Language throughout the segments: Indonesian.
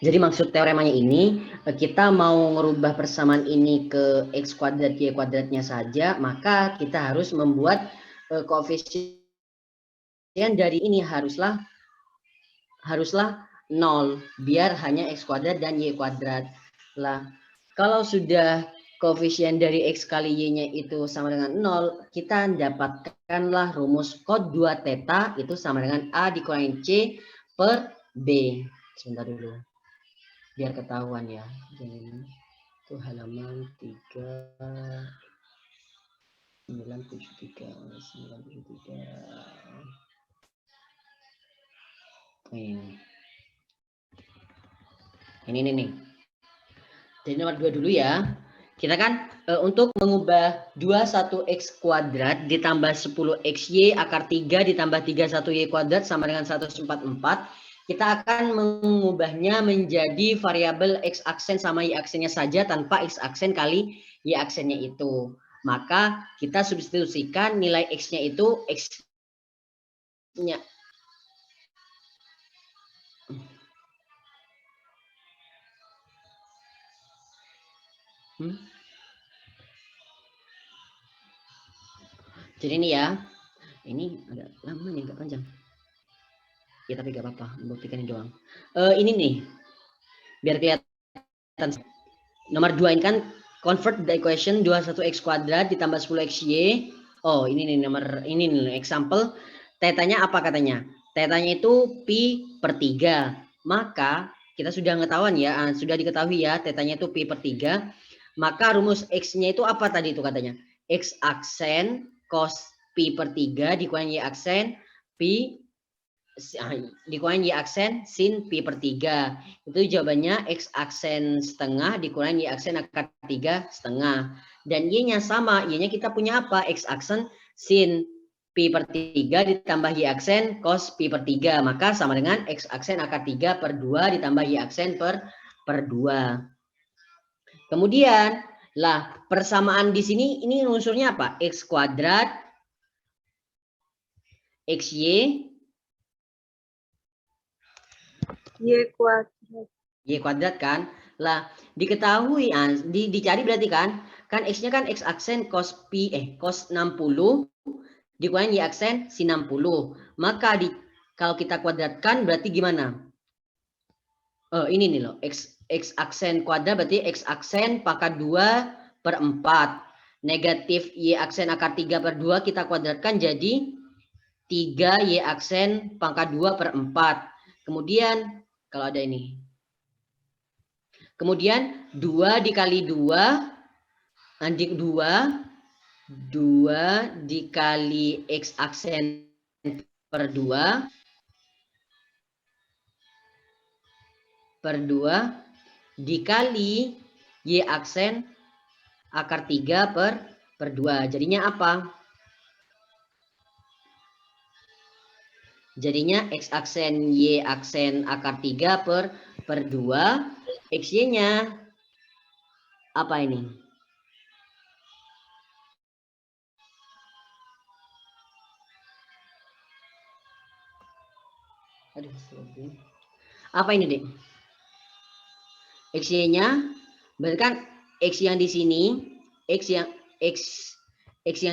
Jadi maksud teoremanya ini, kita mau merubah persamaan ini ke X kuadrat Y kuadratnya saja, maka kita harus membuat koefisien dari ini haruslah 0, biar hanya X kuadrat dan Y kuadrat. Lah, kalau sudah koefisien dari X kali Y-nya itu sama dengan 0, kita dapatkanlah rumus cos 2 theta itu sama dengan A dikurangin C per B. Sebentar dulu. Biar ketahuan ya. Jadi, itu halaman 93. Ini nih. Jadi nomor 2 dulu ya. Kita kan untuk mengubah 21x kuadrat ditambah 10xy akar 3 ditambah 31y kuadrat sama dengan 144. Kita akan mengubahnya menjadi variabel x aksen sama y aksennya saja tanpa x aksen kali y aksennya itu. Maka kita substitusikan nilai x-nya itu x-nya. Jadi ini ya, ini agak lama nih, agak panjang. Ya tapi gak apa-apa, membuktikan ini doang. Ini nih, biar kelihatan. Nomor 2 ini kan convert the equation 21x kuadrat ditambah 10xy. Oh ini nih nomor ini nih example. Tetanya apa katanya? Tetanya itu pi per 3. Maka kita sudah mengetahuan ya, sudah diketahui ya tetanya itu pi per 3. Maka rumus x-nya itu apa tadi itu katanya? X aksen cos pi per 3 dikurangi y aksen pi dikurangi y aksen sin pi per 3. Itu jawabannya x aksen setengah dikurangi y aksen akar 3 setengah. Dan y-nya sama, y-nya kita punya apa? X aksen sin pi per 3 ditambah y aksen cos pi per 3. Maka sama dengan x aksen akar 3 per 2 ditambah y aksen per 2. Kemudian, lah persamaan di sini ini unsurnya apa? X kuadrat, XY, Y kuadrat kan. Lah, diketahui dicari berarti kan X-nya kan X aksen cos cos 60 dikurangi Y aksen sin 60. Maka kalau kita kuadratkan berarti gimana? Ini nih loh, X aksen kuadrat berarti X aksen pangkat 2 per 4. Negatif Y aksen akar 3 per 2 kita kuadratkan jadi 3 Y aksen pangkat 2 per 4. Kemudian, kalau ada ini. Kemudian 2 dikali 2, 2 dikali X aksen per 2 dikali Y aksen akar 3 per 2. Jadinya apa? Jadinya X aksen Y aksen akar 3 per 2. XY-nya apa ini? Aduh, apa ini, Dek? XY-nya berarti kan X yang di sini, X yang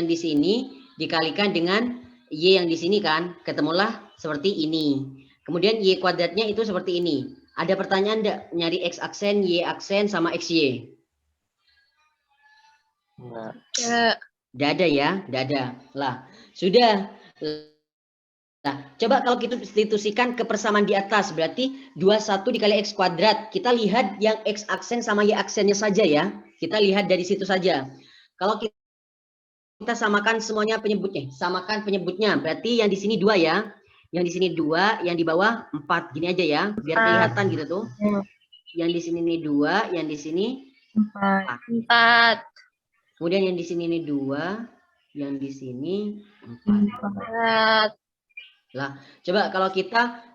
di sini dikalikan dengan Y yang di sini kan, ketemulah seperti ini. Kemudian Y kuadratnya itu seperti ini. Ada pertanyaan enggak nyari X aksen, Y aksen sama XY? Enggak ada ya, enggak ada. Lah, sudah. Nah, coba kalau kita substitusikan ke persamaan di atas, berarti 21 dikali X kuadrat. Kita lihat yang X aksen sama Y aksennya saja ya. Kita lihat dari situ saja. Kalau kita samakan semuanya penyebutnya, berarti yang di sini 2 ya. Yang di sini 2, yang di bawah 4. Gini aja ya, biar kelihatan gitu tuh. Yang di sini nih 2, yang di sini 4. Kemudian yang di sini nih 2, yang di sini 4. Lah, coba kalau kita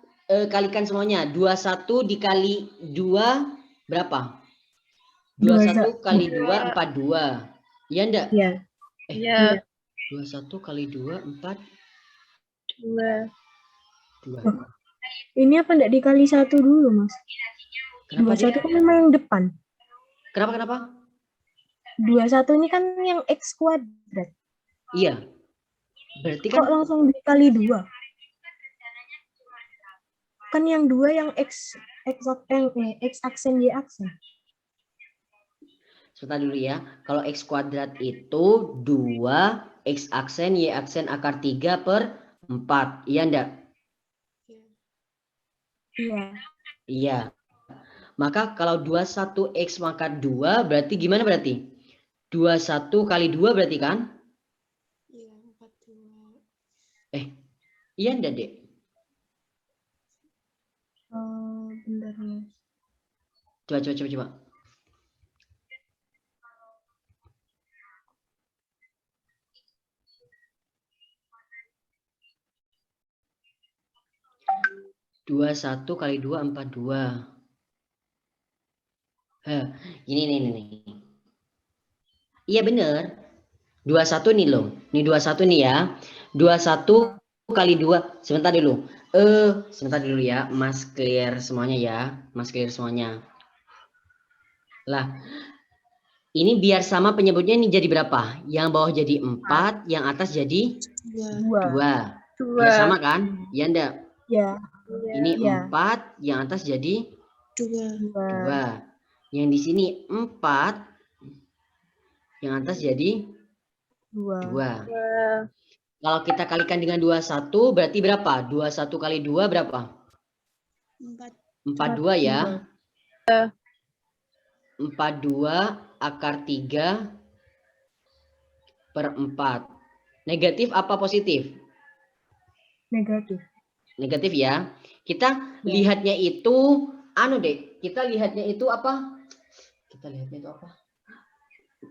kalikan semuanya. 21 dikali 2 berapa? 21 kali 2 42. Iya enggak? Iya. 21 kali 2 42. 2. Ini apa enggak dikali 1 dulu, Mas? Kenapa 21 dia? kan memang yang depan. Kenapa? 21 ini kan yang X kuadrat. Iya. Berarti Kok kan langsung dikali 2? Kan yang 2 yang X aksen Y aksen. sebentar dulu ya. Kalau X kuadrat itu 2 X aksen Y aksen akar 3 per 4. Iya enggak? Iya. Iya. Maka kalau 21 X pangkat 2 berarti gimana berarti? 21 kali 2 berarti kan? Iya, 42. Iya enggak, Dek? Bentar, Mas. Coba. 21 kali 2 42. Ini nih. Iya bener. 21 nih loh. Ini 21 nih ya. 21 kali 2. Sebentar dulu. Sebentar dulu ya. Mas clear semuanya ya. Mas clear semuanya. Lah, ini biar sama penyebutnya ini jadi berapa? Yang bawah jadi 4, yang atas jadi 2. Biar sama kan? Ya enggak? Ya. Ini Ya. 4, yang atas jadi 2. Yang di sini 4, yang atas jadi 2. Kalau kita kalikan dengan 21 berarti berapa? 21 kali 2 berapa? 42 ya. 42 akar 3 per 4. Negatif apa positif? Negatif. Negatif ya. Kita lihatnya itu kita lihatnya itu apa?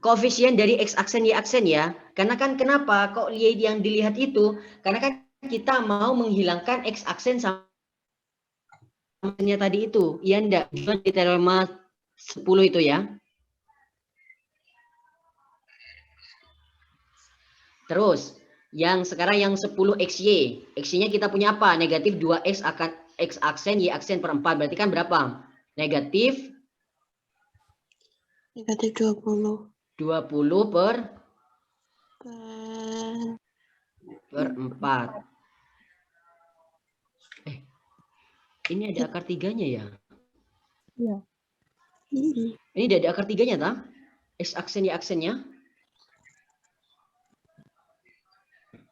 Koefisien dari X aksen Y aksen ya. Karena kan kenapa kok yang dilihat itu? Karena kan kita mau menghilangkan X aksen sama tadi itu. Iya enggak? Di teorema 10 itu ya. Terus yang sekarang yang 10 XY. XY-nya kita punya apa? Negatif 2X akan X aksen Y aksen per 4. Berarti kan berapa? Negatif 20 per per 4. Ini ada akar 3-nya ya? Iya. Ini ada akar 3-nya tak? X aksen Y aksennya?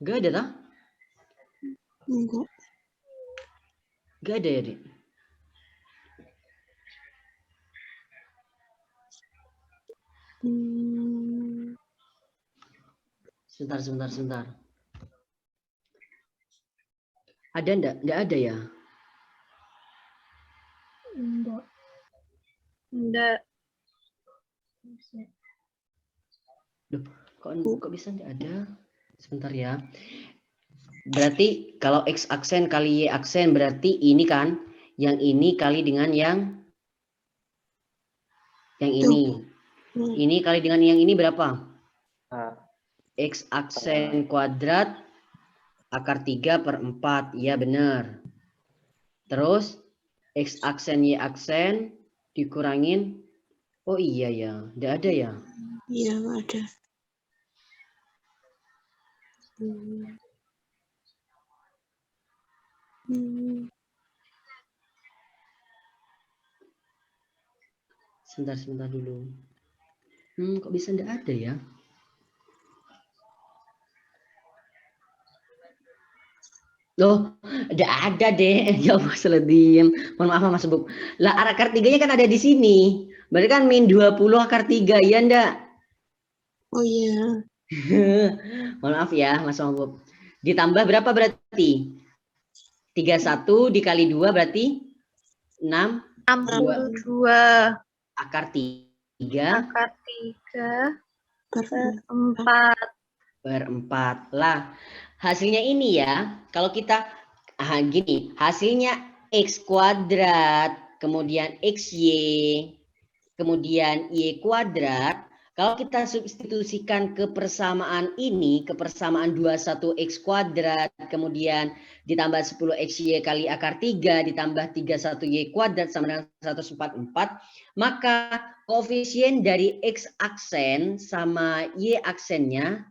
Gak ada tak? enggak. Gak ada ya, Dik? Sebentar. Ada enggak? Enggak ada ya? Enggak. Loh, kok bisa enggak ada? Sebentar ya. Berarti kalau X aksen kali Y aksen berarti ini kan, yang ini kali dengan yang ini. Ini kali dengan yang ini berapa? X aksen kuadrat akar 3 per 4. Iya benar. Terus X aksen Y aksen dikurangin. Oh iya ya, enggak ada ya? Iya, enggak ada. Sebentar dulu. Kok bisa enggak ada ya? Loh, enggak ada deh. Ya Allah, salah diem. Mohon maaf Mas Bub. Lah akar 3-nya kan ada di sini. Berarti kan min 20 akar 3, ya enggak? Oh iya. Mohon maaf ya Mas Bub. Ditambah berapa berarti? 31 dikali 2 berarti 62 akar 3 Per 4. Lah, hasilnya ini ya, kalau kita gini, hasilnya X kuadrat, kemudian XY, kemudian Y kuadrat, Kalau kita substitusikan ke persamaan ini, ke persamaan 21x kuadrat, kemudian ditambah 10xy kali akar 3, ditambah 31y kuadrat sama dengan 144, maka koefisien dari x aksen sama y aksennya,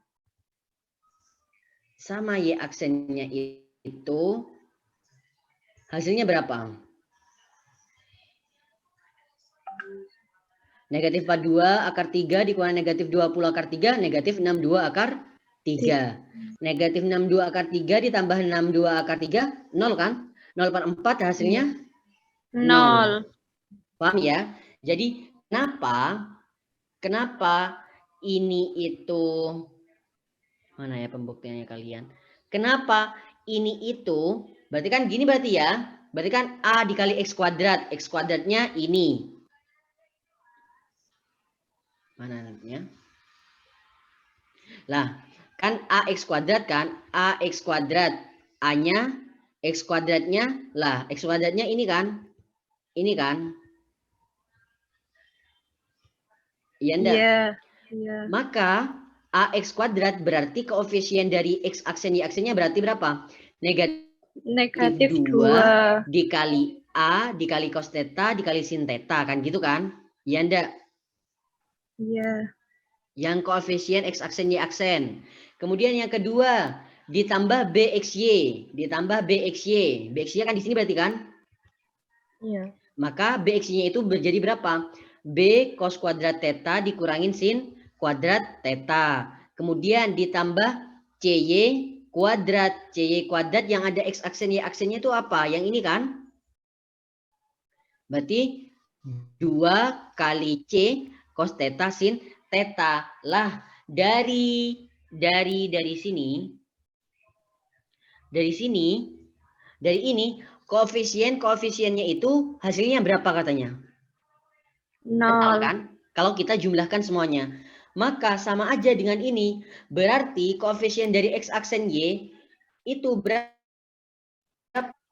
itu hasilnya berapa? Negatif 42 akar 3 dikurangi negatif 20 akar 3, negatif 62 akar 3. Negatif 62 akar 3 ditambah 62 akar 3, 0 kan? 0 per 4 hasilnya 0. Paham ya? Jadi kenapa ini itu, mana ya pembuktiannya kalian? Kenapa ini itu, berarti kan gini berarti ya, berarti kan A dikali X kuadrat, X kuadratnya ini. Mana nantinya? Lah, kan AX kuadrat kan? AX kuadrat. A-nya, X kuadratnya, lah X kuadratnya ini kan? Ini kan? Iya enggak? Iya. Maka AX kuadrat berarti koefisien dari X aksen Y aksennya berarti berapa? Negatif 2 dikali A dikali cos theta dikali sin theta kan gitu kan? Iya enggak? Iya. Yang koefisien X aksen Y aksen. Kemudian yang kedua ditambah BXY, ditambah BXY. BXY kan di sini berarti kan? Iya. Maka BXY-nya itu menjadi berapa? B cos kuadrat theta dikurangin sin kuadrat theta. Kemudian ditambah CY kuadrat. CY kuadrat yang ada X aksen Y aksennya itu apa? Yang ini kan? Berarti 2 kali C cos theta sin theta. Lah dari ini koefisiennya itu hasilnya berapa katanya? 0 kan? Kalau kita jumlahkan semuanya. Maka sama aja dengan ini. Berarti koefisien dari X aksen Y itu berapa?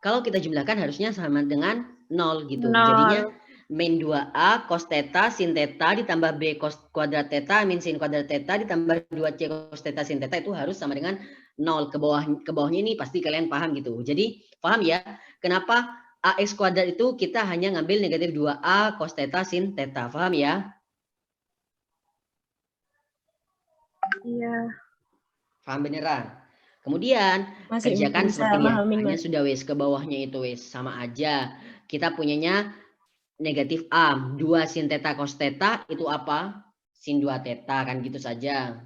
Kalau kita jumlahkan harusnya sama dengan 0 gitu. Jadinya min 2A cos theta sin theta ditambah B cos kuadrat theta min sin kuadrat theta ditambah 2C cos theta sin theta itu harus sama dengan 0. Ke bawahnya ini pasti kalian paham gitu. Jadi paham ya kenapa AX kuadrat itu kita hanya ngambil negatif 2A cos theta sin theta. Paham ya? Iya. Paham beneran? Kemudian Masih kerjakan bisa seperti ini ya. mahamin, Hanya Mas. sudah wes ke bawahnya itu wes sama aja. Kita punyanya negatif A 2 sin theta cos theta itu apa? Sin 2 theta kan gitu saja.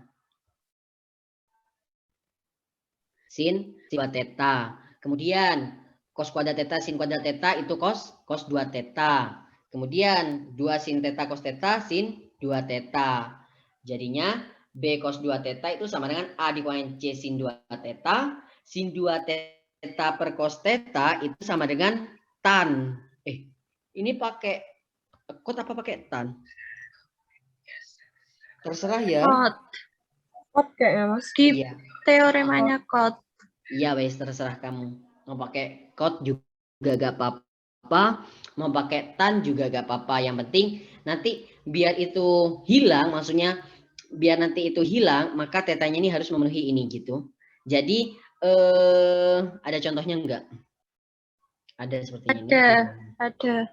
Sin 2 theta. Kemudian cos kuadrat theta sin kuadrat theta itu cos 2 theta. Kemudian 2 sin theta cos theta sin 2 theta. Jadinya B cos 2 theta itu sama dengan A dikurangi C sin 2 theta. Sin 2 theta per cos theta itu sama dengan tan. Ini pakai kot apa pakai tan? Terserah ya. Kot kayaknya, Mas. Iya. Teoremanya kot. Iya wes terserah kamu. Mau pakai kot juga gak apa-apa. Mau pakai tan juga gak apa-apa. Yang penting nanti biar itu hilang, maksudnya biar nanti itu hilang, maka tetanya ini harus memenuhi ini gitu. Jadi ada contohnya enggak? Ada seperti ini. Ada.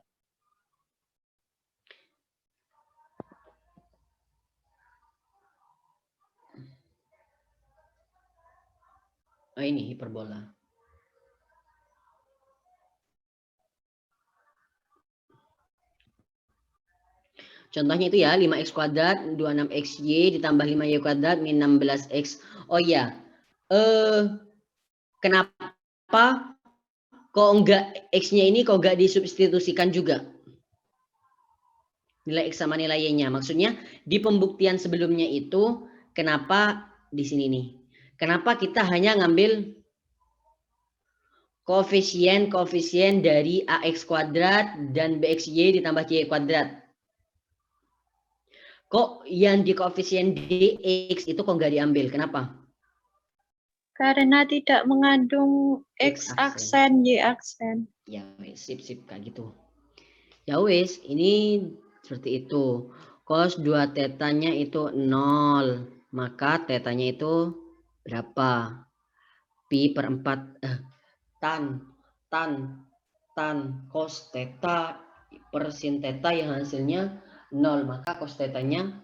Oh ini hiperbola. Contohnya itu ya 5x kuadrat 26xy ditambah 5y kuadrat min 16x. Oh iya. Kenapa kok enggak x-nya ini kok enggak disubstitusikan juga? Nilai x sama nilai y-nya. Maksudnya di pembuktian sebelumnya itu kenapa di sini nih? Kenapa kita hanya ngambil koefisien dari ax kuadrat dan bxy ditambah cy kuadrat? Kok yang di koefisien dx itu kok nggak diambil? Kenapa? Karena tidak mengandung X aksen, Y aksen. Ya, sip kayak gitu. Ya wes, ini seperti itu. Cos 2 tetanya itu 0. Maka tetanya itu berapa? Pi per 4. Tan cos theta per sin theta yang hasilnya 0. Maka cos tetanya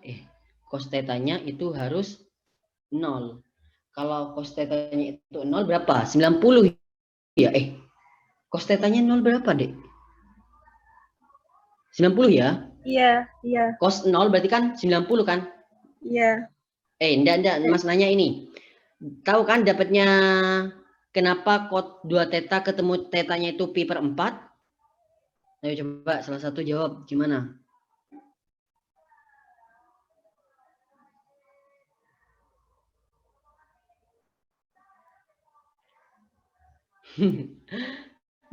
itu harus 0. Kalau cos tetanya itu 0 berapa? 90 ya? Cos tetanya 0 berapa, Dek? 90 ya? Iya, Cos 0 berarti kan 90 kan? iya. Enggak, Mas nanya ini. Tahu kan dapatnya kenapa cos 2 theta ketemu tetanya itu pi per 4? Ayo coba salah satu jawab gimana?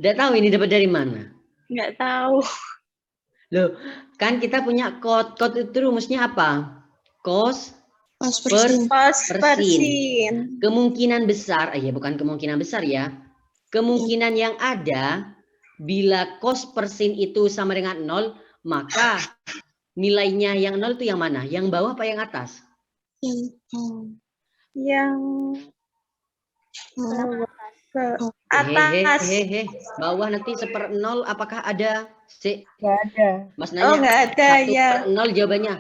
Enggak tahu ini dapat dari mana? Nggak tahu. Loh, kan kita punya cos itu rumusnya apa? Cos Cos per Cos per per sin. sin. Kemungkinan besar, bukan kemungkinan besar ya. Kemungkinan yang ada bila cos per sin itu sama dengan 0, maka nilainya yang 0 itu yang mana? Yang bawah apa yang atas? Yang ke atas. Bawah nanti 1/0 apakah ada? Nggak ada. Mas Oh, nanya. nggak ada 1/0 jawabannya.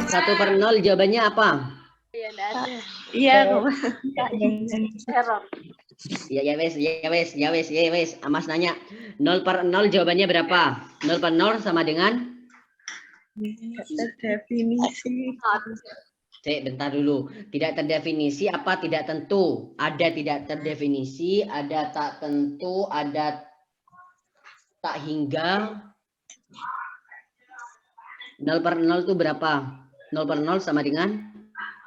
1/0 jawabannya apa? Iya, Error. Ya wes. Mas nanya. 0/0 jawabannya berapa? 0/0 sama dengan? definisi. Bentar dulu. Tidak terdefinisi apa tidak tentu? Ada tidak terdefinisi, ada tak tentu, ada tak hingga. 0/0 itu berapa? 0/0 sama dengan?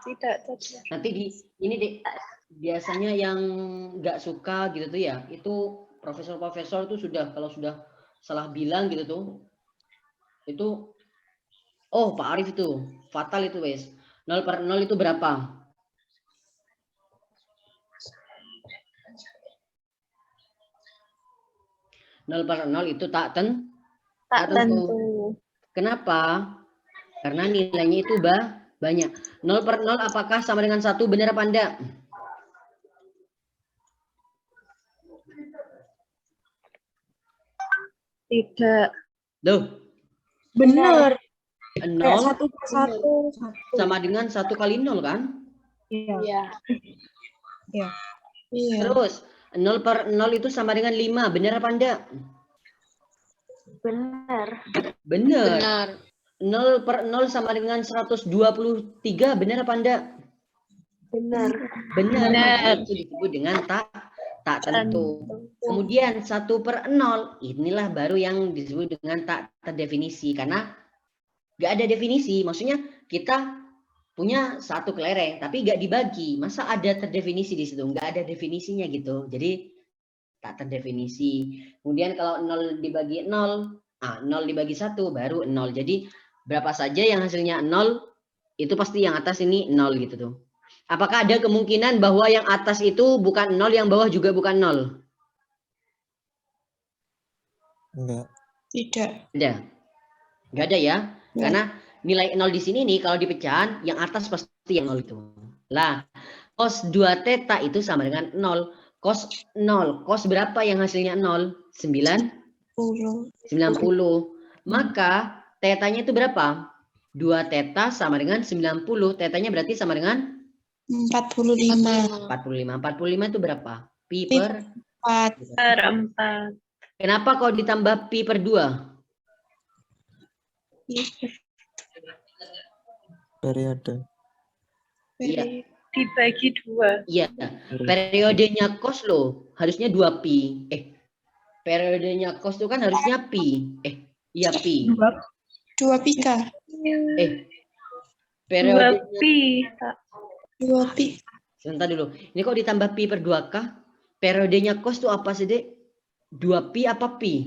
Tidak terdefinisi. Nanti ini deh, biasanya yang nggak suka gitu tuh ya, itu profesor-profesor tuh kalau sudah salah bilang gitu tuh, itu, oh Pak Arif itu, fatal itu wes. 0/0 itu berapa? Nol per nol itu tak tentu. Kenapa? Karena nilainya itu banyak. 0/0 apakah sama dengan 1? Benar apa enggak? Tidak. Loh, Benar. 0 Kayak 1/1. sama dengan 1 kali 0 kan? Iya. Terus 0/0 itu sama dengan 5. Benar apa enggak? Benar. 0/0 sama dengan 123. Benar apa enggak? Benar. Itu disebut dengan tak tentu. Kemudian 1/0 inilah baru yang disebut dengan tak terdefinisi, karena nggak ada definisi. Maksudnya kita punya satu kelereng tapi nggak dibagi, masa ada terdefinisi di situ? Nggak ada definisinya gitu, jadi tak terdefinisi. Kemudian kalau 0 dibagi 0, 0 dibagi 1 baru 0. Jadi berapa saja yang hasilnya 0 itu pasti yang atas ini 0 gitu tuh. Apakah ada kemungkinan bahwa yang atas itu bukan 0, yang bawah juga bukan 0? Enggak. Tidak. Nggak ada ya? Karena nilai 0 di sini nih kalau dipecahan yang atas pasti yang 0 itu. Lah, cos 2 theta itu sama dengan 0. Cos 0. Cos berapa yang hasilnya 0? 90. Maka tetanya itu berapa? 2 theta sama dengan 90. Tetanya berarti sama dengan 45. 45 itu berapa? Pi per 4. Kenapa kalau ditambah pi per 2? Periode. Iya. Dibagi 2. Iya. Periodenya cos loh, harusnya 2 pi. Periodenya cos itu kan harusnya pi. Iya pi. 2 pi kah? Periodenya 2 pi. Sebentar dulu. Ini kok ditambah pi per 2 kah? Periodenya cos itu apa sih, Dek? 2 pi apa pi?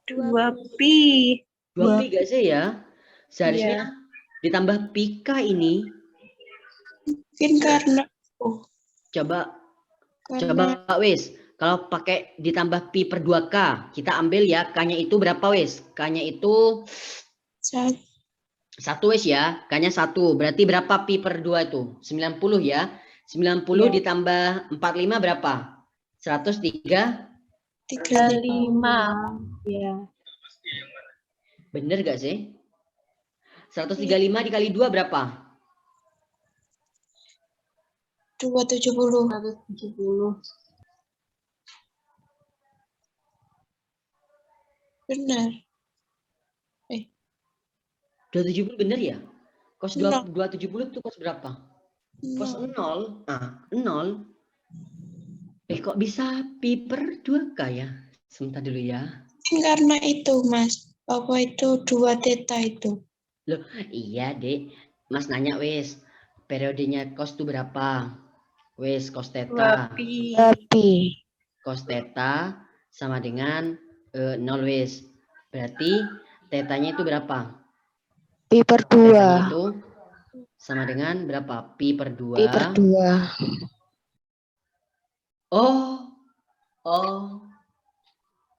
2 pi. 2 pi gak sih ya? Seharusnya ditambah pi k ini. Mungkin karena Coba wis. Kalau pakai ditambah pi per 2K, kita ambil ya K-nya itu berapa wes? K-nya itu 1 wes ya. K-nya 1. Berarti berapa pi per 2 itu? 90 ya. 90 Iya. ditambah 45 berapa? 103. 35. Ya. Bener gak sih? 135 dikali 2 berapa? 270. 170. Benar. 270 bener ya? Kos Benar. 270 itu kos berapa? Kos 0. Ah, 0. Kok bisa pi per 2K ya? Sebentar dulu ya. Karena itu, Mas. Apa itu 2 theta itu? Loh, iya, Dek. Mas nanya wes, periodenya cos itu berapa? Wes, cos 2 theta. pi. Cos theta sama dengan 0 wes. Berarti tetanya itu berapa? Pi per 2. Tetanya itu sama dengan berapa? Pi per 2. Pi per 2. Oh.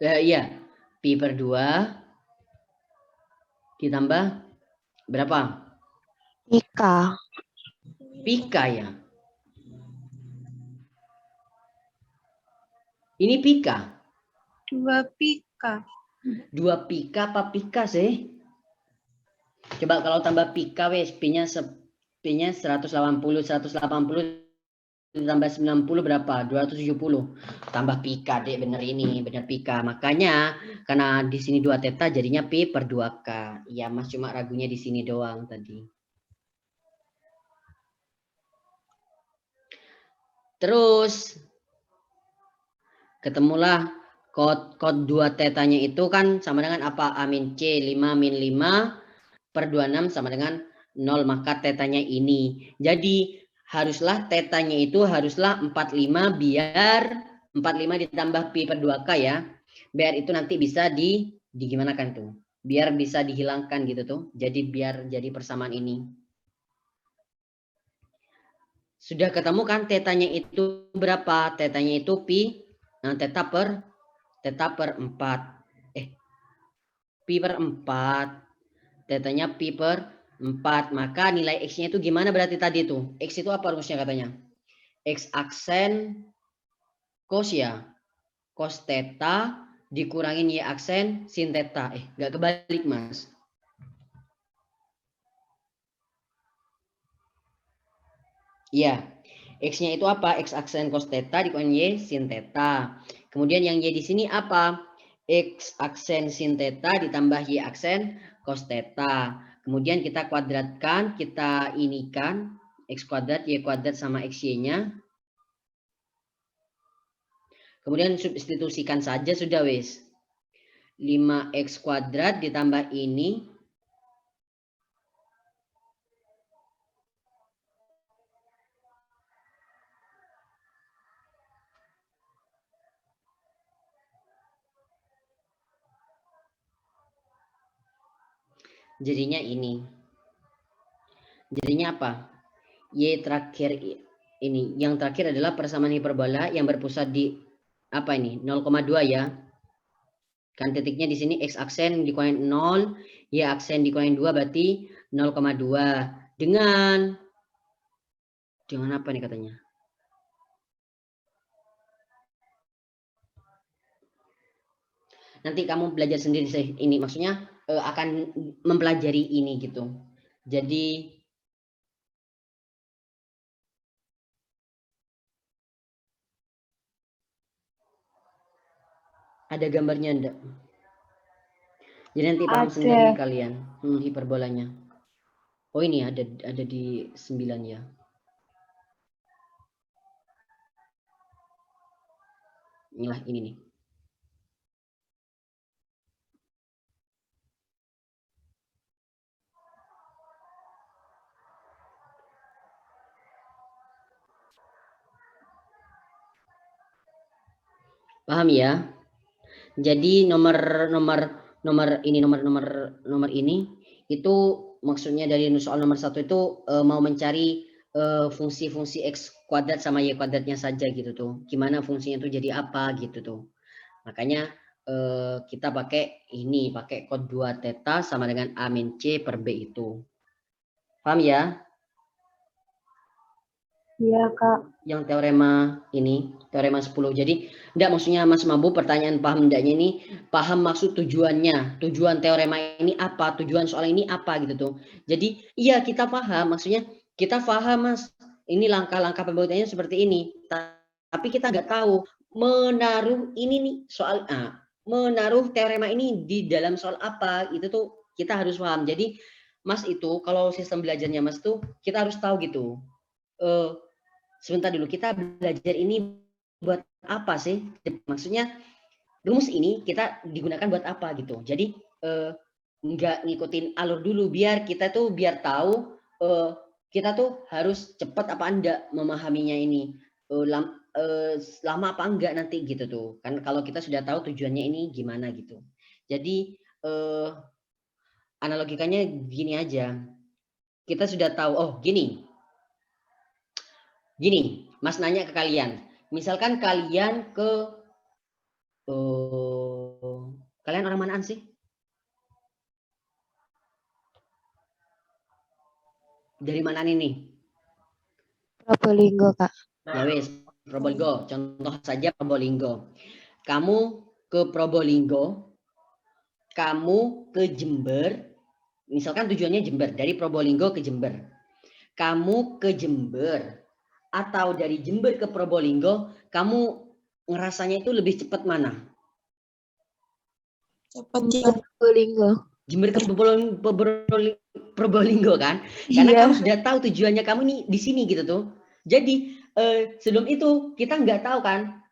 Iya. Pi per 2 ditambah berapa? Pika. Pika ya. Ini pika. 2 pika. 2 pika apa pika sih? Coba kalau tambah pika wes, P-nya 180 ditambah 90 berapa? 270. Tambah pika, Dek, bener ini, bener pika. Makanya karena di sini 2 theta jadinya P per 2K. Ya, Mas cuma ragunya di sini doang tadi. Terus ketemulah kod 2 tetanya itu kan sama dengan apa? A min C 5 min 5 per 26 sama dengan 0, maka tetanya ini. Jadi haruslah tetanya itu haruslah 45 biar 45 ditambah pi per 2K ya. Biar itu nanti bisa di gimana kan tuh? Biar bisa dihilangkan gitu tuh. Jadi biar jadi persamaan ini. Sudah ketemu kan tetanya itu berapa? Tetanya itu pi theta per 4. Pi per 4. Tetanya pi per 4. Maka nilai X-nya itu gimana berarti tadi itu? X itu apa rumusnya katanya? X aksen cos ya. Cos theta dikurangin Y aksen sin theta. Nggak kebalik, Mas. Iya. X-nya itu apa? X aksen cos theta dikurangin Y sin theta. Kemudian yang Y di sini apa? X aksen sin theta ditambah Y aksen cos theta. Kemudian kita kuadratkan, kita inikan X kuadrat, Y kuadrat sama XY-nya. Kemudian substitusikan saja sudah wes. 5X kuadrat ditambah ini. Jadinya ini. Jadinya apa? Y terakhir ini. Yang terakhir adalah persamaan hiperbola yang berpusat di apa ini? 0,2 ya. Kan titiknya di sini X aksen dikurangin 0, Y aksen dikurangin 2 berarti 0,2. Dengan apa nih katanya? Nanti kamu belajar sendiri sih ini, maksudnya akan mempelajari ini gitu. Jadi ada gambarnya enggak? Jadi nanti paham sendiri kalian hiperbolanya. Oh ini ada di 9 ya. Inilah ini nih. Paham ya? Jadi nomor ini itu maksudnya dari soal nomor 1 itu mau mencari fungsi-fungsi X kuadrat sama Y kuadratnya saja gitu tuh. Gimana fungsinya tuh jadi apa gitu tuh. Makanya kita pakai ini, pakai kod 2 theta sama dengan A min C per B itu. Paham ya? Iya, Kak. Yang teorema ini, teorema 10. Jadi, enggak maksudnya Mas Mabu pertanyaan paham enggaknya ini, paham maksud tujuannya, tujuan teorema ini apa, tujuan soal ini apa gitu tuh. Jadi, iya kita paham, maksudnya kita paham Mas, ini langkah-langkah pembuktiannya seperti ini. Tapi kita nggak tahu menaruh ini nih soal menaruh teorema ini di dalam soal apa, itu tuh kita harus paham. Jadi, Mas itu kalau sistem belajarnya Mas tuh kita harus tahu gitu. Sebentar dulu, kita belajar ini buat apa sih? Maksudnya rumus ini kita digunakan buat apa gitu. Jadi nggak ngikutin alur dulu, biar kita tuh biar tahu kita tuh harus cepat apa enggak memahaminya ini. Lama apa enggak nanti gitu tuh. Kan kalau kita sudah tahu tujuannya ini gimana gitu. Jadi analogikanya gini aja. Kita sudah tahu, oh gini, Mas nanya ke kalian. Misalkan kalian ke kalian orang manaan sih? Dari mana ini? Probolinggo, Kak. Ya wes, Probolinggo. Contoh saja Probolinggo. Kamu ke Probolinggo, kamu ke Jember. Misalkan tujuannya Jember, dari Probolinggo ke Jember. Kamu ke Jember atau dari Jember ke Probolinggo, kamu ngerasanya itu lebih cepat mana? Cepat sih. Probolinggo. Jember ke Probolinggo kan? Karena Iya. kamu sudah tahu tujuannya kamu nih di sini gitu tuh. Jadi sebelum itu kita nggak tahu kan?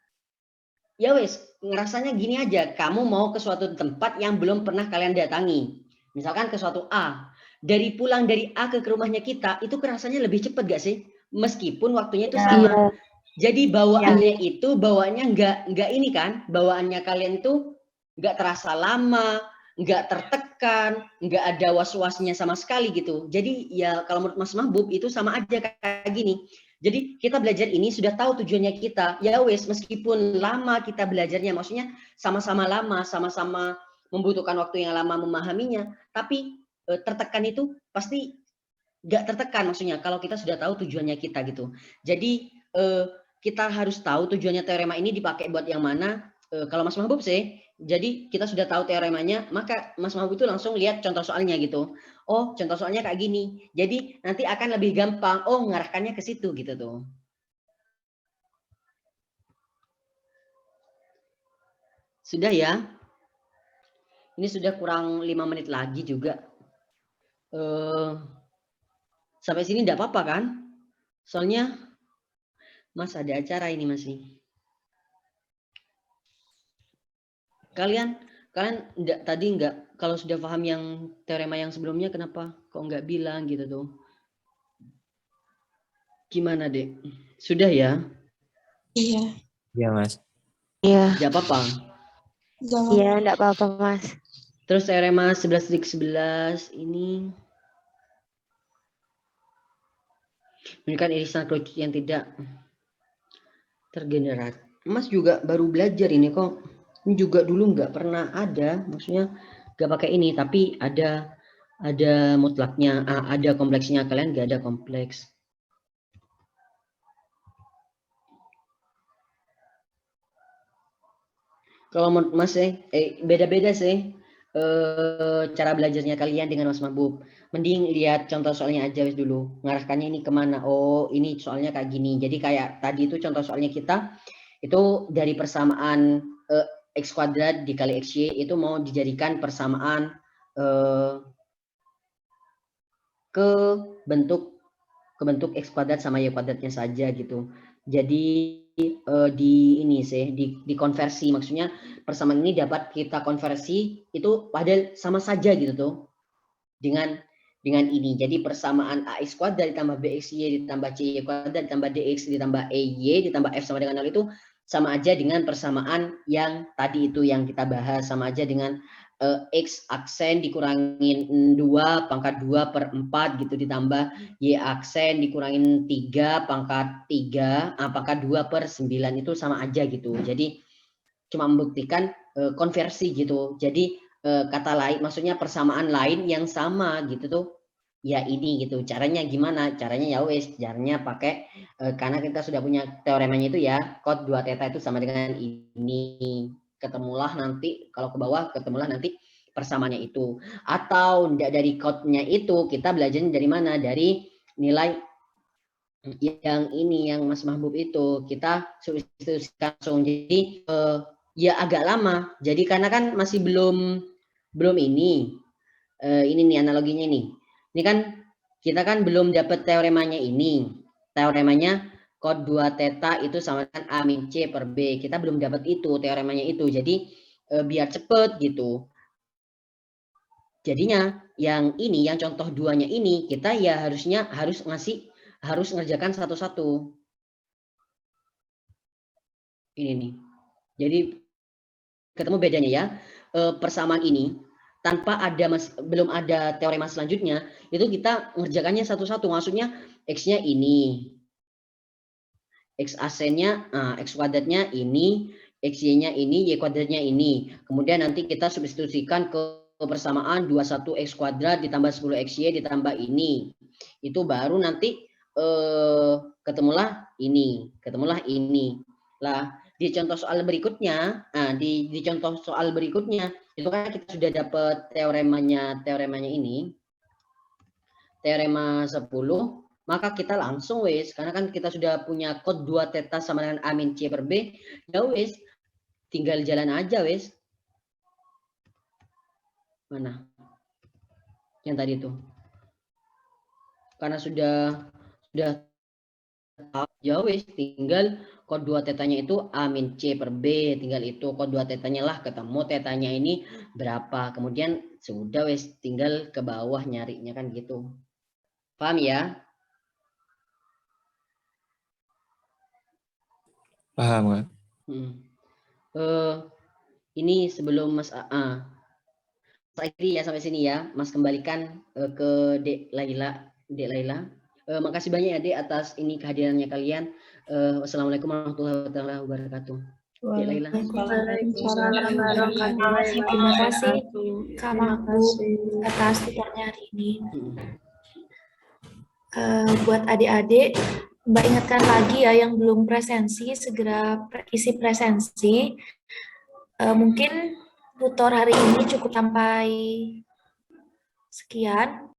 Ya wes, ngerasanya gini aja. Kamu mau ke suatu tempat yang belum pernah kalian datangi. Misalkan ke suatu A. Dari pulang dari A ke rumahnya kita, itu kerasanya lebih cepat gak sih? Meskipun waktunya itu sama. Iya. Jadi bawaannya itu bawaannya nggak ini kan? Bawaannya kalian itu nggak terasa lama, nggak tertekan, nggak ada was-wasnya sama sekali gitu. Jadi ya kalau menurut Mas Mahbub itu sama aja kayak gini. Jadi kita belajar ini sudah tahu tujuannya kita. Ya wes, meskipun lama kita belajarnya, maksudnya sama-sama lama, sama-sama membutuhkan waktu yang lama memahaminya, tapi tertekan itu pasti nggak tertekan maksudnya kalau kita sudah tahu tujuannya kita gitu. Jadi kita harus tahu tujuannya teorema ini dipakai buat yang mana. Kalau Mas Mahbub sih, jadi kita sudah tahu teoremanya, maka Mas Mahbub itu langsung lihat contoh soalnya gitu. Oh, contoh soalnya kayak gini. Jadi nanti akan lebih gampang. Oh, mengarahkannya ke situ gitu tuh. Sudah ya? Ini sudah kurang 5 menit lagi juga. Sampai sini enggak apa-apa kan? Soalnya Mas ada acara ini masih. Kalian tadi enggak, kalau sudah paham yang teorema yang sebelumnya kenapa kok enggak bilang gitu tuh? Gimana, Dek? Sudah ya? Iya. Iya, Mas. Iya. Enggak apa-apa. Jawab. Iya, enggak apa-apa, Mas. Terus teorema 11/11 ini menunjukkan irisan Cauchy yang tidak tergenerat. Mas juga baru belajar ini kok. Ini juga dulu nggak pernah ada, maksudnya nggak pakai ini, tapi ada mutlaknya, ada kompleksnya. Kalian nggak ada kompleks. Kalau menurut Mas beda-beda sih cara belajarnya kalian dengan Mas Mahbub. Mending lihat contoh soalnya aja dulu. Ngarahkannya ini kemana? Oh, ini soalnya kayak gini. Jadi kayak tadi itu contoh soalnya kita itu dari persamaan X kuadrat dikali XY itu mau dijadikan persamaan ke bentuk X kuadrat sama Y kuadratnya saja gitu. Jadi dikonversi, maksudnya persamaan ini dapat kita konversi itu padahal sama saja gitu tuh dengan ini. Jadi persamaan AX kuadrat ditambah BXY ditambah CY kuadrat ditambah DX ditambah EY ditambah F sama dengan 0 itu sama aja dengan persamaan yang tadi itu yang kita bahas, sama aja dengan X aksen dikurangin 2 pangkat 2 per 4 gitu, ditambah Y aksen dikurangin 3 pangkat 3 pangkat 2 per 9 itu sama aja gitu. Jadi cuma membuktikan konversi gitu. Jadi kata lain, maksudnya persamaan lain yang sama gitu tuh, ya ini gitu. Caranya gimana? Caranya ya wes, caranya pakai karena kita sudah punya teoremanya itu ya, cos 2 theta itu sama dengan ini. Ketemulah nanti kalau ke bawah ketemulah nanti persamaannya itu. Atau dari cos-nya itu kita belajar dari mana? Dari nilai yang ini yang Mas Mahbub itu kita substitusikan langsung. Jadi ya agak lama. Jadi karena kan masih belum ini nih analoginya nih. Ini kan kita kan belum dapat teoremanya ini. Teoremanya cos 2 theta itu sama dengan A min C per B. Kita belum dapat itu teoremanya itu. Jadi biar cepet gitu. Jadinya yang ini, yang contoh duanya ini kita ya harus ngerjakan satu-satu. Ini nih. Jadi ketemu bedanya ya. Persamaan ini tanpa belum ada teorema selanjutnya, itu kita ngerjakannya satu-satu. Maksudnya X-nya ini. X aksennya, X kuadratnya ini, XY-nya ini, Y kuadratnya ini. Kemudian nanti kita substitusikan ke persamaan 21X kuadrat ditambah 10XY ditambah ini. Itu baru nanti ketemulah ini. Lah, di contoh soal berikutnya, di contoh soal berikutnya, itu kan kita sudah dapat teoremanya ini. Teorema 10, maka kita langsung wes, karena kan kita sudah punya cos 2 theta sama dengan A min C per B, ya wes, tinggal jalan aja wes. Mana? Yang tadi itu. Karena sudah ya wes, tinggal cos 2 tetanya itu A min C per B, tinggal itu cos 2 tetanya lah, ketemu tetanya ini berapa, kemudian sudah wes, tinggal ke bawah nyarinya kan gitu. Paham ya? Paham kan? Ini sebelum Mas akhiri ya sampai sini ya, Mas kembalikan ke Dek Laila. Makasih banyak ya Dek atas ini kehadirannya kalian. Wassalamualaikum warahmatullahi wabarakatuh. Dek Laila. Terima kasih Kak Mahbub atas tutornya hari ini. Buat adik-adik, Mbak ingatkan lagi ya yang belum presensi, segera isi presensi. Mungkin tutor hari ini cukup sampai sekian.